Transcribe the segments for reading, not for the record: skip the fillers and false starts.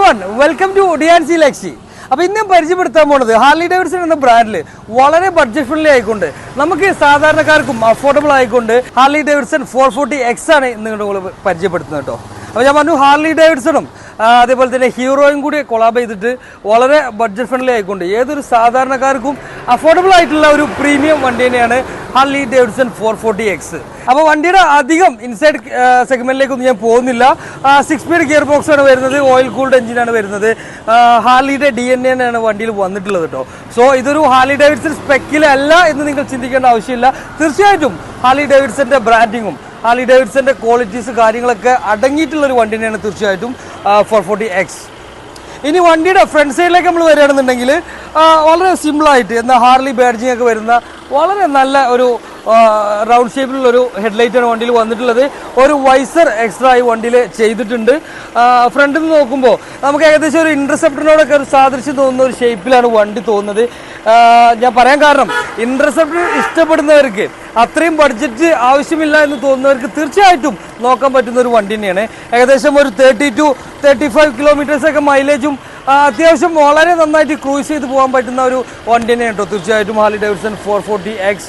everyone, welcome to DNC Lexi. അപ്പോൾ ഇന്ന് പരിചയപ്പെടുത്താൻ പോകുന്നത് ഹാർലി ഡേവിഡ്സൺ എന്ന ബ്രാൻഡിൽ വളരെ ബഡ്ജറ്റ് ഫ്രണ്ട്ലി ആയിക്കൊണ്ട് നമുക്ക് സാധാരണക്കാർക്കും അഫോർഡബിൾ ആയിക്കൊണ്ട് ഹാർലി ഡേവിഡ്സൺ 440X ആണ് ഇന്ന് നിങ്ങൾ പരിചയപ്പെടുത്തുന്നത് കേട്ടോ. അപ്പോൾ ഞാൻ പറഞ്ഞു ഹാർലി ഡേവിഡ്സണും അതേപോലെ തന്നെ ഹീറോയും കൂടി കൊളാബ് ചെയ്തിട്ട് വളരെ ബഡ്ജറ്റ് ഫ്രണ്ട്ലി ആയിക്കൊണ്ട് ഏതൊരു സാധാരണക്കാർക്കും അഫോർഡബിൾ ആയിട്ടുള്ള ഒരു പ്രീമിയം വണ്ടി തന്നെയാണ് ഹാർലി ഡേവിഡ്സൺ 440X. അപ്പോൾ വണ്ടിയുടെ അധികം ഇൻസൈഡ് സെഗ്മെന്റിലേക്കൊന്നും ഞാൻ പോകുന്നില്ല. 6 സ്പീഡ് ഗിയർ ബോക്സ് ആണ് വരുന്നത്, ഓയിൽ കൂൾഡ് എഞ്ചിനാണ് വരുന്നത്, ഹാർലിയുടെ DNA ആണ് വണ്ടിയിൽ വന്നിട്ടുള്ളത് കേട്ടോ. സോ ഇതൊരു ഹാർലി ഡേവിഡ്സൺ സ്പെക്കിലല്ല എന്ന് നിങ്ങൾ ചിന്തിക്കേണ്ട ആവശ്യമില്ല. തീർച്ചയായിട്ടും ഹാർലി ഡേവിഡ്സന്റെ ബ്രാൻഡിങ്ങും ഹാർലി ഡേവിഡ്സന്റെ ക്വാളിറ്റീസ് കാര്യങ്ങളൊക്കെ അടങ്ങിയിട്ടുള്ളൊരു വണ്ടി തന്നെയാണ് തീർച്ചയായിട്ടും 440X. ഇനി വണ്ടിയുടെ ഫ്രണ്ട് സൈഡിലേക്ക് നമ്മൾ വരികയാണെന്നുണ്ടെങ്കിൽ വളരെ സിമ്പിളായിട്ട് എന്നാൽ ഹാർലി ബാഡ്ജിങ് ഒക്കെ വരുന്ന വളരെ നല്ല ഒരു റൗണ്ട് ഷേപ്പിലുള്ളൊരു ഹെഡ്ലൈറ്റാണ് വണ്ടിയിൽ വന്നിട്ടുള്ളത്. ഒരു വൈസർ എക്സ്ട്രാ ഈ വണ്ടിയിൽ ചെയ്തിട്ടുണ്ട്. ഫ്രണ്ടിൽ നിന്ന് നോക്കുമ്പോൾ നമുക്ക് ഏകദേശം ഒരു ഇൻ്റർസെപ്റ്ററിനോടൊക്കെ ഒരു സാദൃശ്യം തോന്നുന്ന ഒരു ഷേപ്പിലാണ് വണ്ടി തോന്നുന്നത്. ഞാൻ പറയാൻ കാരണം ഇൻ്റർസെപ്റ്റർ ഇഷ്ടപ്പെടുന്നവർക്ക് അത്രയും ബഡ്ജറ്റ് ആവശ്യമില്ല എന്ന് തോന്നുന്നവർക്ക് തീർച്ചയായിട്ടും നോക്കാൻ പറ്റുന്ന ഒരു വണ്ടി തന്നെയാണ്. ഏകദേശം ഒരു 30 to 35 കിലോമീറ്റേഴ്സൊക്കെ മൈലേജും അത്യാവശ്യം വളരെ നന്നായിട്ട് ക്രൂസ് ചെയ്ത് പോകാൻ പറ്റുന്ന ഒരു വണ്ടി തന്നെയാണ് കേട്ടോ തീർച്ചയായിട്ടും ഹാർലി ഡേവിഡ്സൺ 440X.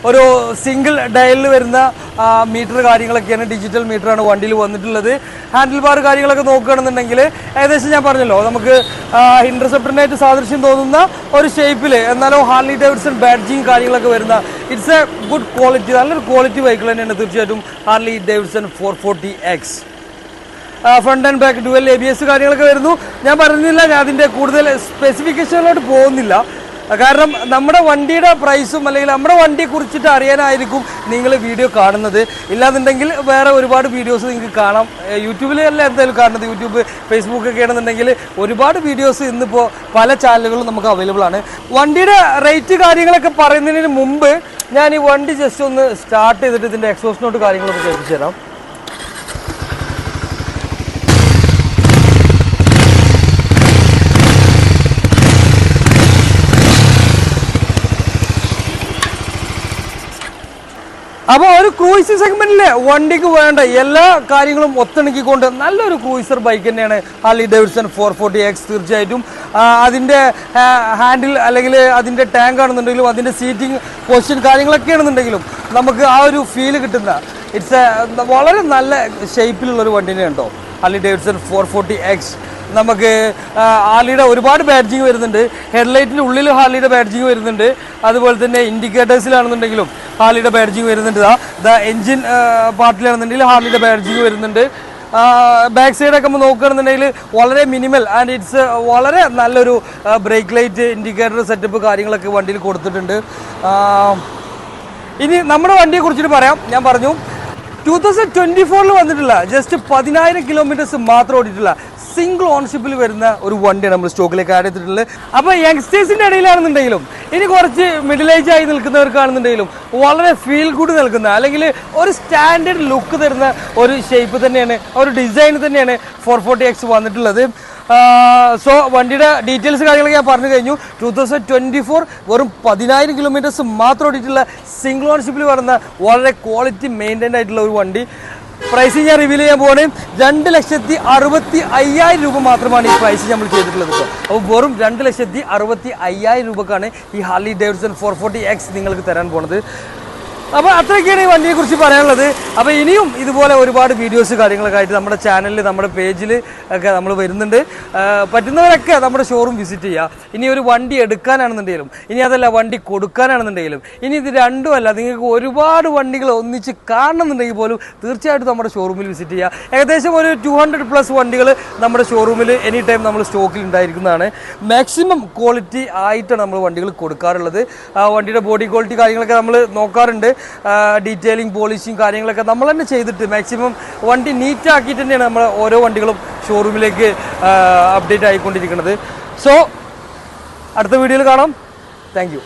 ഒരു സിംഗിൾ ഡയലിൽ വരുന്ന മീറ്റർ കാര്യങ്ങളൊക്കെയാണ്, ഡിജിറ്റൽ മീറ്ററാണ് വണ്ടിയിൽ വന്നിട്ടുള്ളത്. ഹാൻഡിൽ ബാർ കാര്യങ്ങളൊക്കെ നോക്കുകയാണെന്നുണ്ടെങ്കിൽ ഏകദേശം ഞാൻ പറഞ്ഞല്ലോ നമുക്ക് ഇൻ്റർസെപ്റ്ററിനായിട്ട് സാദൃശ്യം തോന്നുന്ന ഒരു ഷേപ്പിൽ എന്നാലോ ഹാർലി ഡേവിഡ്സൺ ബാഡ്ജിങ് കാര്യങ്ങളൊക്കെ വരുന്ന ഇറ്റ്സ് എ ഗുഡ് ക്വാളിറ്റി, നല്ലൊരു ക്വാളിറ്റി വെഹിക്കിൾ തന്നെയാണ് തീർച്ചയായിട്ടും Harley Davidson 440X. Front and back dual ABS കാര്യങ്ങളൊക്കെ വരുന്നു. ഞാൻ പറഞ്ഞില്ല, ഞാൻ അതിൻ്റെ കൂടുതൽ സ്പെസിഫിക്കേഷനിലോട്ട് പോകുന്നില്ല. കാരണം നമ്മുടെ വണ്ടിയുടെ പ്രൈസും അല്ലെങ്കിൽ നമ്മുടെ വണ്ടിയെ കുറിച്ചിട്ട് അറിയാനായിരിക്കും നിങ്ങൾ വീഡിയോ കാണുന്നത്. ഇല്ലാന്നുണ്ടെങ്കിൽ വേറെ ഒരുപാട് വീഡിയോസ് നിങ്ങൾക്ക് കാണാം. യൂട്യൂബിലല്ല എന്തായാലും കാണുന്നത്, യൂട്യൂബ് ഫേസ്ബുക്ക് ഒക്കെ ആണെന്നുണ്ടെങ്കിൽ ഒരുപാട് വീഡിയോസ് ഇന്നിപ്പോൾ പല ചാനലുകളും നമുക്ക് അവൈലബിൾ ആണ്. വണ്ടിയുടെ റേറ്റ് കാര്യങ്ങളൊക്കെ പറയുന്നതിന് മുമ്പ് ഞാൻ ഈ വണ്ടി ജസ്റ്റ് ഒന്ന് സ്റ്റാർട്ട് ചെയ്തിട്ട് ഇതിൻ്റെ എക്സോസ്റ്റ് നോട്ട് കാര്യങ്ങളൊക്കെ കേൾപ്പിച്ചു തരാം. അപ്പോൾ ഒരു ക്രൂയിസിംഗ് സെഗ്മെന്റിലെ വണ്ടിക്ക് വേണ്ട എല്ലാ കാര്യങ്ങളും ഒത്തിണക്കിക്കൊണ്ട് നല്ലൊരു ക്രൂയിസർ ബൈക്ക് തന്നെയാണ് ഹാർലി ഡേവിഡ്സൺ 440X. തീർച്ചയായിട്ടും അതിൻ്റെ ഹാൻഡിൽ അല്ലെങ്കിൽ അതിൻ്റെ ടാങ്ക് ആണെന്നുണ്ടെങ്കിലും അതിൻ്റെ സീറ്റിംഗ് പൊസിഷൻ കാര്യങ്ങളൊക്കെ ആണെന്നുണ്ടെങ്കിലും നമുക്ക് ആ ഒരു ഫീല് കിട്ടുന്ന ഇറ്റ്സ് വളരെ നല്ല ഷേപ്പിലുള്ളൊരു വണ്ടി തന്നെയാണ് കേട്ടോ ഹാർലി ഡേവിഡ്സൺ 440X. നമുക്ക് ഹാർലിയുടെ ഒരുപാട് ബാഡ്ജിങ് വരുന്നുണ്ട്. ഹെഡ്ലൈറ്റിൻ്റെ ഉള്ളിൽ ഹാർലിയുടെ ബാഡ്ജിങ് വരുന്നുണ്ട്. അതുപോലെ തന്നെ ഇൻഡിക്കേറ്റേഴ്സിലാണെന്നുണ്ടെങ്കിലും ഹാർലിയുടെ ബാഡ്ജിങ് വരുന്നുണ്ട്. എൻജിൻ പാർട്ടിലാണെന്നുണ്ടെങ്കിൽ ഹാർലിയുടെ ബാഡ്ജിങ് വരുന്നുണ്ട്. ബാക്ക് സൈഡൊക്കെ നമ്മൾ നോക്കുകയാണെന്നുണ്ടെങ്കിൽ വളരെ മിനിമൽ ആൻഡ് ഇറ്റ്സ് വളരെ നല്ലൊരു ബ്രേക്ക് ലൈറ്റ് ഇൻഡിക്കേറ്റർ സെറ്റപ്പ് കാര്യങ്ങളൊക്കെ വണ്ടിയിൽ കൊടുത്തിട്ടുണ്ട്. ഇനി നമ്മുടെ വണ്ടിയെ കുറിച്ചിട്ട് പറയാം. ഞാൻ പറഞ്ഞു 2024 വന്നിട്ടുള്ള ജസ്റ്റ് 10,000 കിലോമീറ്റേഴ്സ് മാത്രം ഓടിയിട്ടുള്ള സിംഗിൾ ഓൺഷിപ്പിൽ വരുന്ന ഒരു വണ്ടിയാണ് നമ്മൾ സ്റ്റോക്കിലേക്ക് ആഡ് ചെയ്തിട്ടുള്ളത്. അപ്പോൾ യങ്സ്റ്റേഴ്സിൻ്റെ ഇടയിലാണെന്നുണ്ടെങ്കിലും ഇനി കുറച്ച് മിഡിൽ ഏജ് ആയി നിൽക്കുന്നവർക്കാണെന്നുണ്ടെങ്കിലും വളരെ ഫീൽ ഗുഡ് നൽകുന്ന അല്ലെങ്കിൽ ഒരു സ്റ്റാൻഡേർഡ് ലുക്ക് തരുന്ന ഒരു ഷേപ്പ് തന്നെയാണ്, ഒരു ഡിസൈൻ തന്നെയാണ് 440X വന്നിട്ടുള്ളത്. സോ വണ്ടിയുടെ ഡീറ്റെയിൽസ് കാര്യങ്ങളൊക്കെ ഞാൻ പറഞ്ഞു കഴിഞ്ഞു. 2024 വെറും 10,000 കിലോമീറ്റേഴ്സ് മാത്രം ഓടിയിട്ടുള്ള സിംഗിൾ ഓൺഷിപ്പിൽ വരുന്ന വളരെ ക്വാളിറ്റി മെയിൻറ്റൈൻഡ് ആയിട്ടുള്ള ഒരു വണ്ടി. പ്രൈസ് ഞാൻ റിവീൽ ചെയ്യാൻ പോവാണ്. 2,65,000 രൂപ മാത്രമാണ് ഈ പ്രൈസ് നമ്മൾ ചെയ്തിട്ടുള്ളത് കേട്ടോ. അപ്പോൾ വെറും 2,65,000 രൂപക്കാണ് ഈ ഹാർലി ഡേവിഡ്സൺ 440X നിങ്ങൾക്ക് തരാൻ പോണത്. അപ്പോൾ അത്രയൊക്കെയാണ് ഈ വണ്ടിയെക്കുറിച്ച് പറയാനുള്ളത്. അപ്പോൾ ഇനിയും ഇതുപോലെ ഒരുപാട് വീഡിയോസ് കാര്യങ്ങളൊക്കെ ആയിട്ട് നമ്മുടെ ചാനലിൽ നമ്മുടെ പേജിൽ ഒക്കെ നമ്മൾ വരുന്നുണ്ട്. പറ്റുന്നവരൊക്കെ നമ്മുടെ ഷോറൂം വിസിറ്റ് ചെയ്യുക. ഇനി ഒരു വണ്ടി എടുക്കാനാണെന്നുണ്ടെങ്കിലും ഇനി അതല്ല വണ്ടി കൊടുക്കാനാണെന്നുണ്ടെങ്കിലും ഇനി ഇത് രണ്ടുമല്ല നിങ്ങൾക്ക് ഒരുപാട് വണ്ടികൾ ഒന്നിച്ച് കാണണമെന്നുണ്ടെങ്കിൽ പോലും തീർച്ചയായിട്ടും നമ്മുടെ ഷോറൂമിൽ വിസിറ്റ് ചെയ്യുക. ഏകദേശം ഒരു 200+ വണ്ടികൾ നമ്മുടെ ഷോറൂമിൽ എനി ടൈം നമ്മൾ സ്റ്റോക്കിൽ ഉണ്ടായിരിക്കുന്നതാണ്. മാക്സിമം ക്വാളിറ്റി ആയിട്ടാണ് നമ്മൾ വണ്ടികൾ കൊടുക്കാറുള്ളത്. വണ്ടിയുടെ ബോഡി ക്വാളിറ്റി കാര്യങ്ങളൊക്കെ നമ്മൾ നോക്കാറുണ്ട്. ഡീറ്റെയിലിംഗ് പോളിഷിങ് കാര്യങ്ങളൊക്കെ നമ്മൾ തന്നെ ചെയ്തിട്ട് മാക്സിമം വണ്ടി നീറ്റ് ആക്കിയിട്ട് തന്നെയാണ് നമ്മൾ ഓരോ വണ്ടികളും ഷോറൂമിലേക്ക് അപ്ഡേറ്റ് ആയിക്കൊണ്ടിരിക്കുന്നത്. സോ അടുത്ത വീഡിയോയിൽ കാണാം. Thank you.